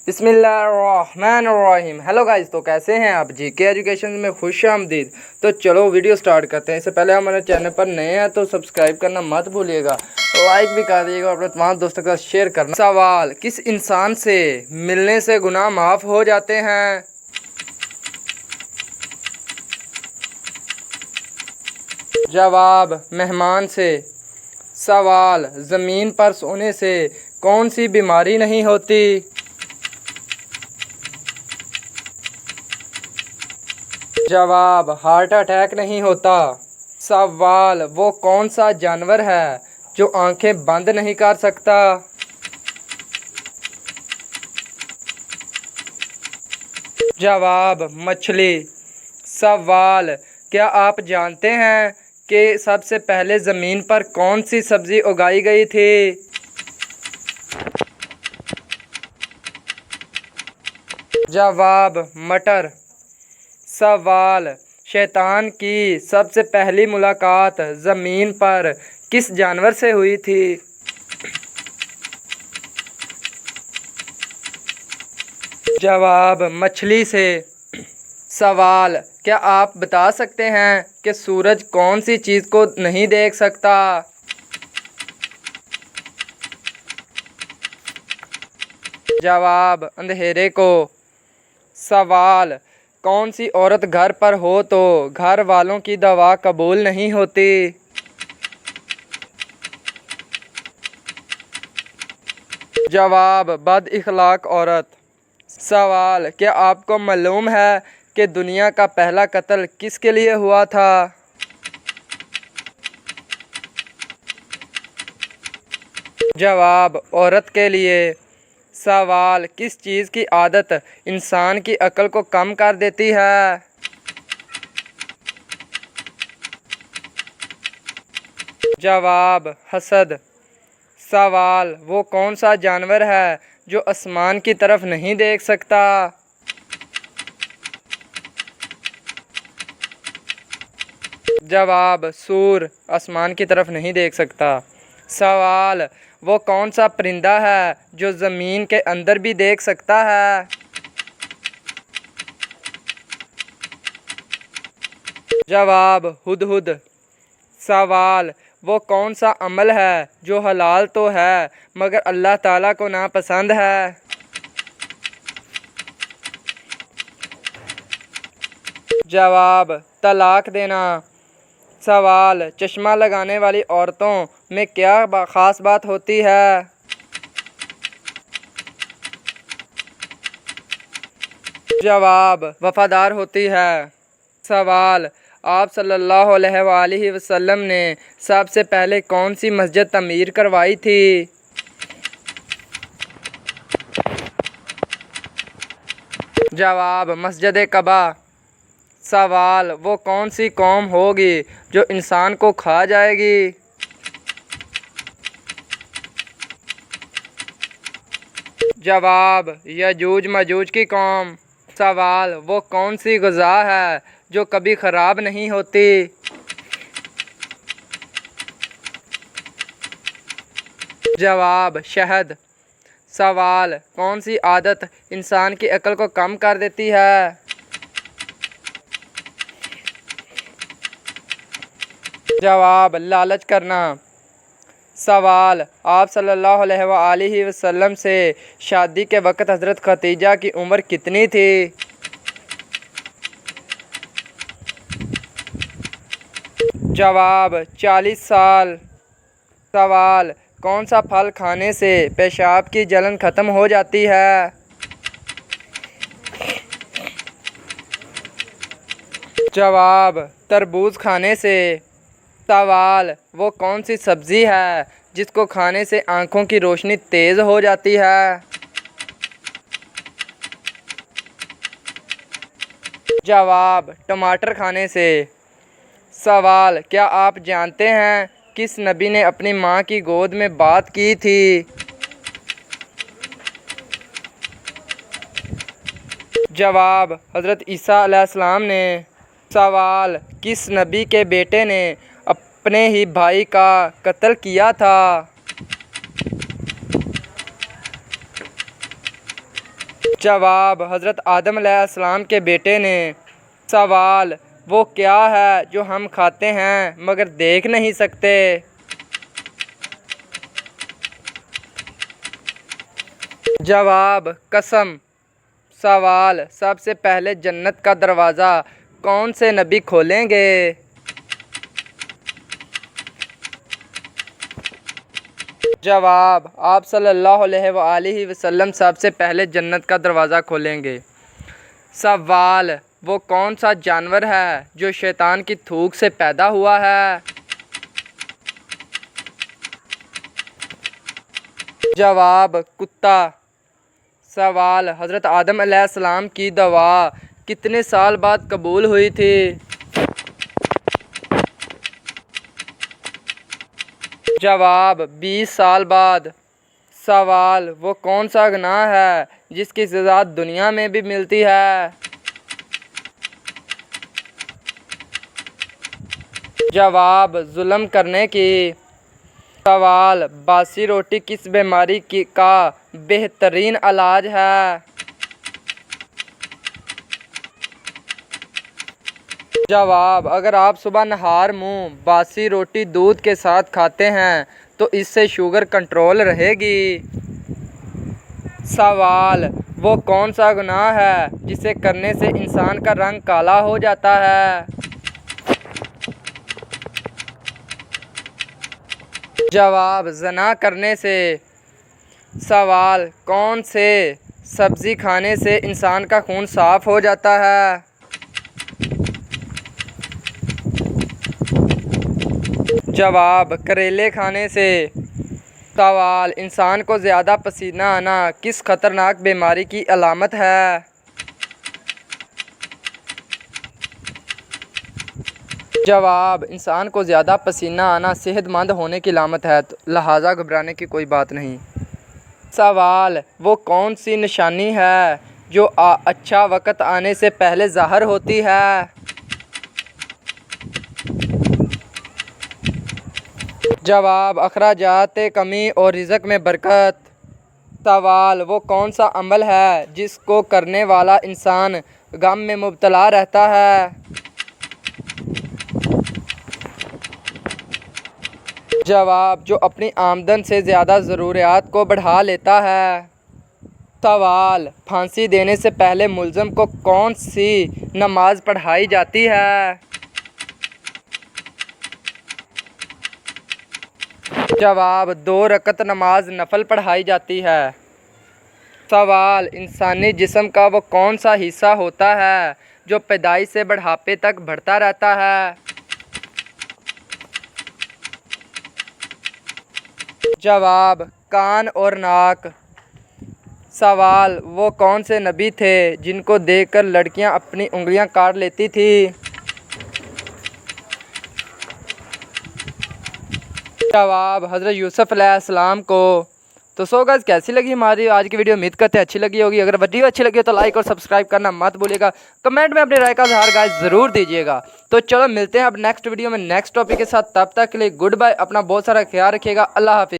बिस्मिल्लाहिर्रहमानिर्रहीम। Hello guys, तो कैसे हैं आप? जीके एजुकेशन में खुश आमदीद। तो चलो वीडियो स्टार्ट करते हैं। इससे पहले हमारे चैनल पर नए हैं तो सब्सक्राइब करना मत भूलिएगा, लाइक भी कर दीजिएगा, अपने तमाम दोस्तों के साथ शेयर करना। सवाल, किस इंसान से मिलने से गुनाह माफ़ हो जाते हैं? जवाब, मेहमान से। सवाल, ज़मीन पर सोने से कौन सी बीमारी नहीं होती? जवाब, हार्ट अटैक नहीं होता। सवाल, वो कौन सा जानवर है जो आंखें बंद नहीं कर सकता? जवाब, मछली। सवाल, क्या आप जानते हैं कि सबसे पहले ज़मीन पर कौन सी सब्ज़ी उगाई गई थी? जवाब, मटर। सवाल, शैतान की सबसे पहली मुलाकात ज़मीन पर किस जानवर से हुई थी? जवाब, मछली से। सवाल, क्या आप बता सकते हैं कि सूरज कौन सी चीज़ को नहीं देख सकता? जवाब, अंधेरे को। सवाल, कौन सी औरत घर पर हो तो घर वालों की दवा कबूल नहीं होती? जवाब, बद इखलाक औरत। सवाल, क्या आपको मालूम है कि दुनिया का पहला कत्ल किसके लिए हुआ था? जवाब, औरत के लिए। सवाल, किस चीज़ की आदत इंसान की अक्ल को कम कर देती है? जवाब, हसद। सवाल, वो कौन सा जानवर है जो आसमान की तरफ नहीं देख सकता? जवाब, सूर आसमान की तरफ नहीं देख सकता। सवाल, वो कौन सा परिंदा है जो ज़मीन के अंदर भी देख सकता है? जवाब, हुदहुद। सवाल, वो कौन सा अमल है जो हलाल तो है मगर अल्लाह ताला को नापसंद है? जवाब, तलाक देना। सवाल, चश्मा लगाने वाली औरतों में क्या ख़ास बात होती है? जवाब, वफ़ादार होती है। सवाल, आप सल्लल्लाहु अलैहि वसल्लम ने सबसे पहले कौन सी मस्जिद तमीर करवाई थी? जवाब, मस्जिद कबा। सवाल, वो कौन सी कौम होगी जो इंसान को खा जाएगी? जवाब, यजूज मजूज की कौम। सवाल, वो कौन सी ग़िज़ा है जो कभी ख़राब नहीं होती? जवाब, शहद। सवाल, कौन सी आदत इंसान की अक्ल को कम कर देती है? जवाब, लालच करना। सवाल, आप सल्लल्लाहु अलैहि वसल्लम से शादी के वक़्त हज़रत खदीजा की उम्र कितनी थी? जवाब, 40 साल। सवाल, कौन सा फल खाने से पेशाब की जलन ख़त्म हो जाती है? जवाब, तरबूज खाने से। सवाल, वो कौन सी सब्ज़ी है जिसको खाने से आँखों की रोशनी तेज़ हो जाती है? जवाब, टमाटर खाने से। सवाल, क्या आप जानते हैं किस नबी ने अपनी माँ की गोद में बात की थी? जवाब, हज़रत ईसा अलैहिस्सलाम ने। सवाल, किस नबी के बेटे ने अपने ही भाई का कत्ल किया था? जवाब, हज़रत आदम अलैहिस्सलाम के बेटे ने। सवाल, वो क्या है जो हम खाते हैं मगर देख नहीं सकते? जवाब, कसम। सवाल, सबसे पहले जन्नत का दरवाज़ा कौन से नबी खोलेंगे? जवाब, आप सल्लल्लाहु अलैहि वसल्लम सबसे पहले जन्नत का दरवाज़ा खोलेंगे। सवाल, वो कौन सा जानवर है जो शैतान की थूक से पैदा हुआ है? जवाब, कुत्ता। सवाल, हज़रत आदम अलैहिस्सलाम की दवा कितने साल बाद कबूल हुई थी? जवाब, 20 साल बाद। सवाल, वो कौन सा गुनाह है जिसकी सज़ा दुनिया में भी मिलती है? जवाब, जुल्म करने की। सवाल, बासी रोटी किस बीमारी का बेहतरीन इलाज है? जवाब, अगर आप सुबह नहार मुंह बासी रोटी दूध के साथ खाते हैं तो इससे शुगर कंट्रोल रहेगी। सवाल, वो कौन सा गुनाह है जिसे करने से इंसान का रंग काला हो जाता है? जवाब, ज़ना करने से। सवाल, कौन से सब्ज़ी खाने से इंसान का खून साफ़ हो जाता है? जवाब, करेले खाने से। सवाल, इंसान को ज़्यादा पसीना आना किस खतरनाक बीमारी की अलामत है? जवाब, इंसान को ज़्यादा पसीना आना सेहतमंद होने की अलामत है, तो लिहाजा घबराने की कोई बात नहीं। सवाल, वो कौन सी निशानी है जो अच्छा वक्त आने से पहले ज़ाहिर होती है? जवाब, अखराजात कमी और रिज़्क़ में बरकत। सवाल, वो कौन सा अमल है जिसको करने वाला इंसान गम में मुब्तला रहता है? जवाब, जो अपनी आमदन से ज़्यादा ज़रूरियात को बढ़ा लेता है। सवाल, फांसी देने से पहले मुल्ज़म को कौन सी नमाज पढ़ाई जाती है? जवाब, 2 रकत नमाज नफल पढ़ाई जाती है। सवाल, इंसानी जिस्म का वो कौन सा हिस्सा होता है जो पैदाइश से बुढ़ापे तक बढ़ता रहता है? जवाब, कान और नाक। सवाल, वो कौन से नबी थे जिनको देखकर लड़कियां अपनी उंगलियां काट लेती थी? जवाब, हज़रत यूसुफ अलैहिस्सलाम को। तो सो गाइस, कैसी लगी हमारी आज की वीडियो? उम्मीद करते हैं अच्छी लगी होगी। अगर वीडियो अच्छी लगी हो तो लाइक और सब्सक्राइब करना मत भूलिएगा। कमेंट में अपनी राय का इज़हार गाइस ज़रूर दीजिएगा। तो चलो मिलते हैं अब नेक्स्ट वीडियो में नेक्स्ट टॉपिक के साथ। तब तक के लिए गुड बाय। अपना बहुत सारा ख्याल रखिएगा। अल्लाह हाफिज़।